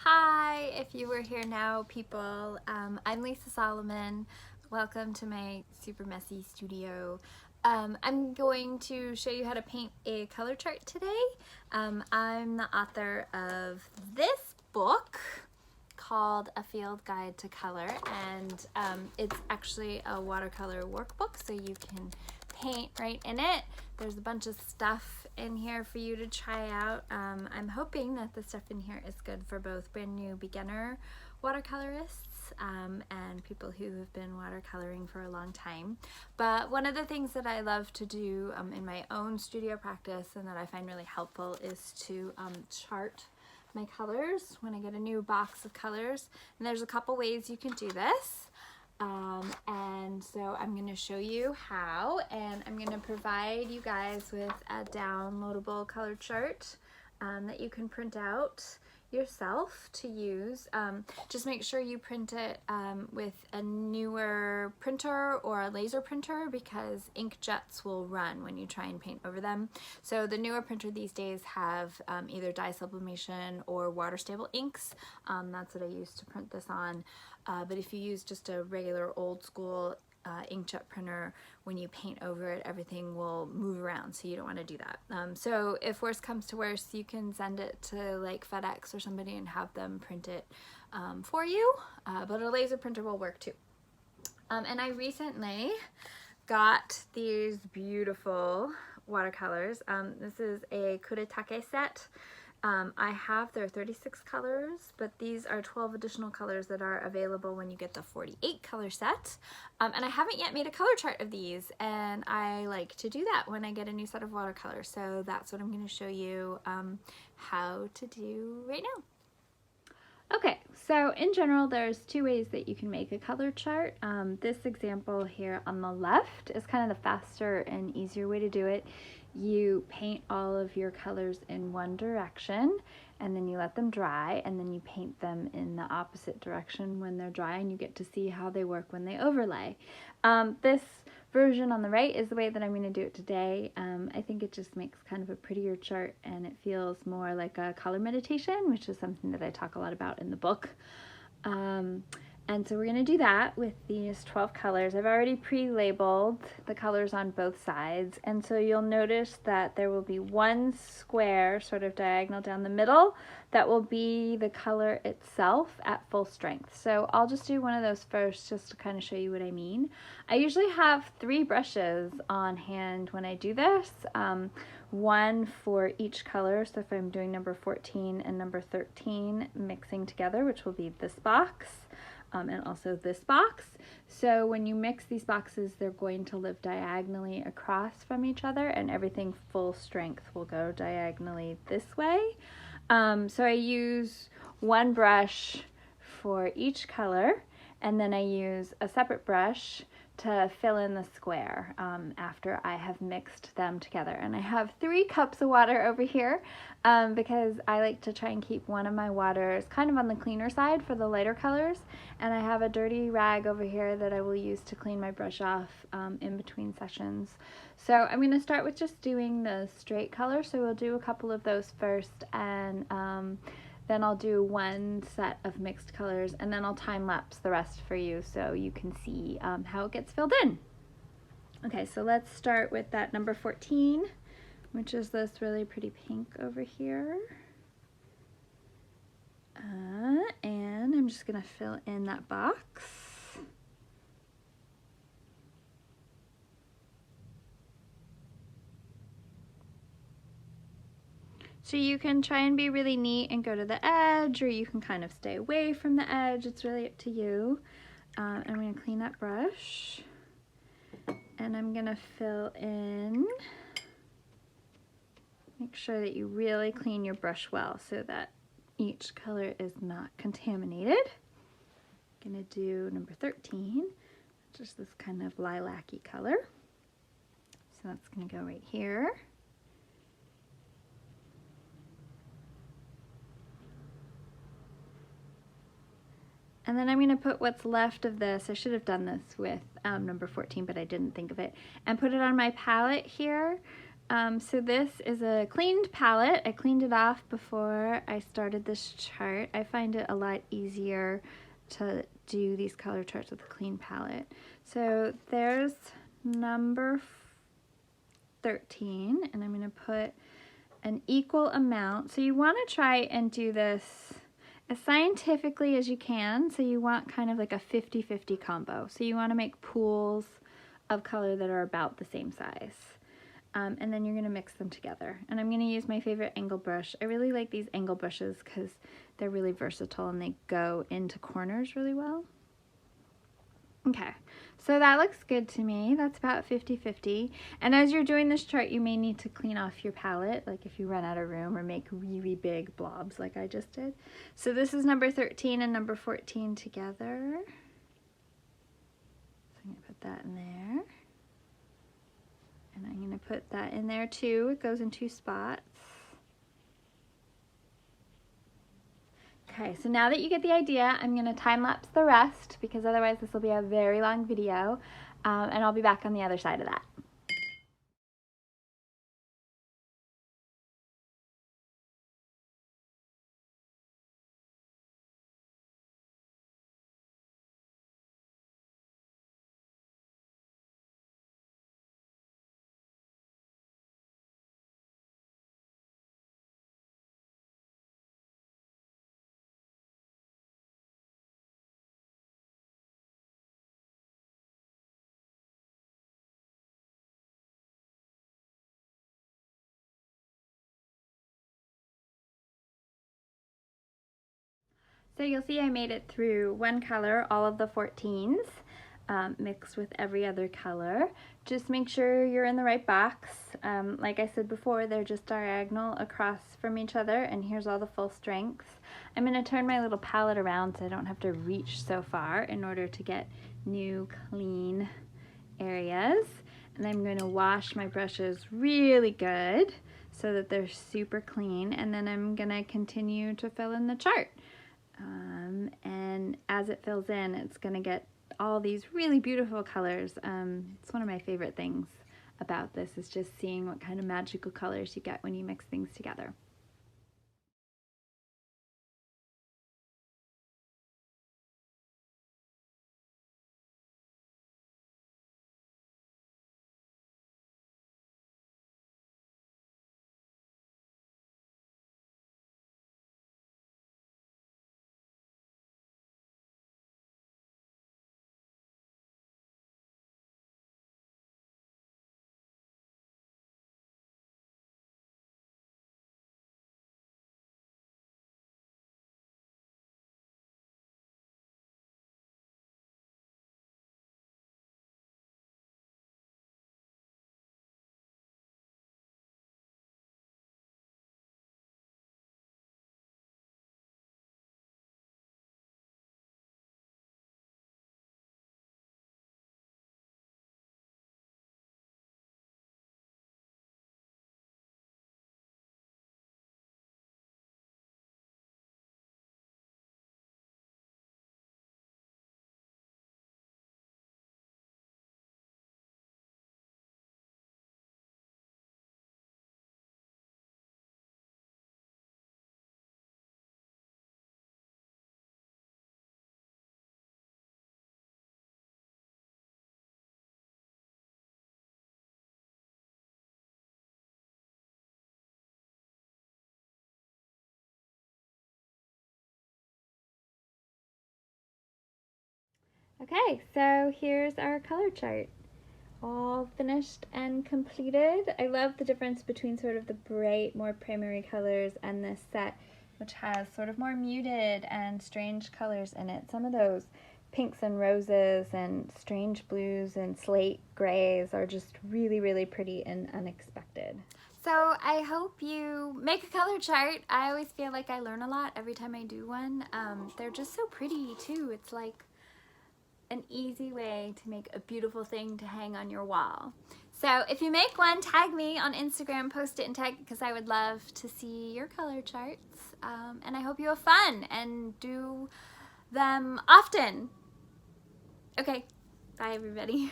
Hi, if you were here now, people. I'm Lisa Solomon. Welcome to my super messy studio. I'm going to show you how to paint a color chart today. I'm the author of this book called A Field Guide to Color, and it's actually a watercolor workbook, so you can paint right in it. There's a bunch of stuff in here for you to try out. I'm hoping that the stuff in here is good for both brand new beginner watercolorists and people who have been watercoloring for a long time. But one of the things that I love to do in my own studio practice and that I find really helpful is to chart my colors when I get a new box of colors. And there's a couple ways you can do this. And so I'm going to show you how, and I'm going to provide you guys with a downloadable color chart that you can print out yourself to use. Just make sure you print it with a newer printer or a laser printer, because ink jets will run when you try and paint over them. So the newer printer these days have either dye sublimation or water stable inks. That's what I use to print this on. But if you use just a regular old school inkjet printer, when you paint over it, everything will move around, so you don't want to do that. So if worse comes to worse, you can send it to like FedEx or somebody and have them print it for you, but a laser printer will work too. And I recently got these beautiful watercolors. This is a kuretake set. I have their 36 colors, but these are 12 additional colors that are available when you get the 48 color set. And I haven't yet made a color chart of these, and I like to do that when I get a new set of watercolors. So that's what I'm going to show you how to do right now. Okay, so in general, there's two ways that you can make a color chart. This example here on the left is kind of the faster and easier way to do it. You paint all of your colors in one direction, and then you let them dry, and then you paint them in the opposite direction when they're dry, and you get to see how they work when they overlay. This version on the right is the way that I'm going to do it today. I think it just makes kind of a prettier chart, and it feels more like a color meditation, which is something that I talk a lot about in the book. And so we're going to do that with these 12 colors. I've already pre-labeled the colors on both sides, and so you'll notice that there will be one square sort of diagonal down the middle that will be the color itself at full strength. So I'll just do one of those first just to kind of show you what I mean. I usually have 3 brushes on hand when I do this, one for each color. So if I'm doing number 14 and number 13 mixing together, which will be this box, and also this box. So when you mix these boxes, they're going to live diagonally across from each other, and everything full strength will go diagonally this way. So I use one brush for each color, and then I use a separate brush to fill in the square after I have mixed them together. And I have 3 cups of water over here because I like to try and keep one of my waters kind of on the cleaner side for the lighter colors, and I have a dirty rag over here that I will use to clean my brush off in between sessions. So I'm going to start with just doing the straight color, so we'll do a couple of those first, and then I'll do one set of mixed colors, and then I'll time lapse the rest for you so you can see how it gets filled in. Okay, so let's start with that number 14, which is this really pretty pink over here. And I'm just gonna fill in that box. So you can try and be really neat and go to the edge, or you can kind of stay away from the edge. It's really up to you. I'm going to clean that brush, and I'm going to fill in. Make sure that you really clean your brush well so that each color is not contaminated. I'm going to do number 13, which is this kind of lilac-y color. So that's going to go right here. And then I'm going to put what's left of this, I should have done this with number 14, but I didn't think of it, and put it on my palette here. So this is a cleaned palette. I cleaned it off before I started this chart. I find it a lot easier to do these color charts with a clean palette. So there's number 13, and I'm going to put an equal amount. So you want to try and do this as scientifically as you can. So you want kind of like a 50-50 combo. So you want to make pools of color that are about the same size. And then you're going to mix them together. And I'm going to use my favorite angle brush. I really like these angle brushes because they're really versatile and they go into corners really well. Okay, so that looks good to me. That's about 50-50. And as you're doing this chart, you may need to clean off your palette, like if you run out of room or make really big blobs like I just did. So this is number 13 and number 14 together. So I'm going to put that in there. And I'm going to put that in there too. It goes in 2 spots. Okay, so now that you get the idea, I'm going to time lapse the rest because otherwise this will be a very long video, and I'll be back on the other side of that. So you'll see I made it through one color, all of the 14s, mixed with every other color. Just make sure you're in the right box. Like I said before, they're just diagonal across from each other, and here's all the full strengths. I'm going to turn my little palette around so I don't have to reach so far in order to get new clean areas. And I'm going to wash my brushes really good so that they're super clean, and then I'm going to continue to fill in the chart. And as it fills in, it's going to get all these really beautiful colors. It's one of my favorite things about this is just seeing what kind of magical colors you get when you mix things together. Okay, so here's our color chart. All finished and completed. I love the difference between sort of the bright, more primary colors and this set, which has sort of more muted and strange colors in it. Some of those pinks and roses and strange blues and slate grays are just really, really pretty and unexpected. So I hope you make a color chart. I always feel like I learn a lot every time I do one. They're just so pretty too. It's like an easy way to make a beautiful thing to hang on your wall. So if you make one, tag me on Instagram, post it and tag, because I would love to see your color charts. And I hope you have fun and do them often. Okay, bye everybody.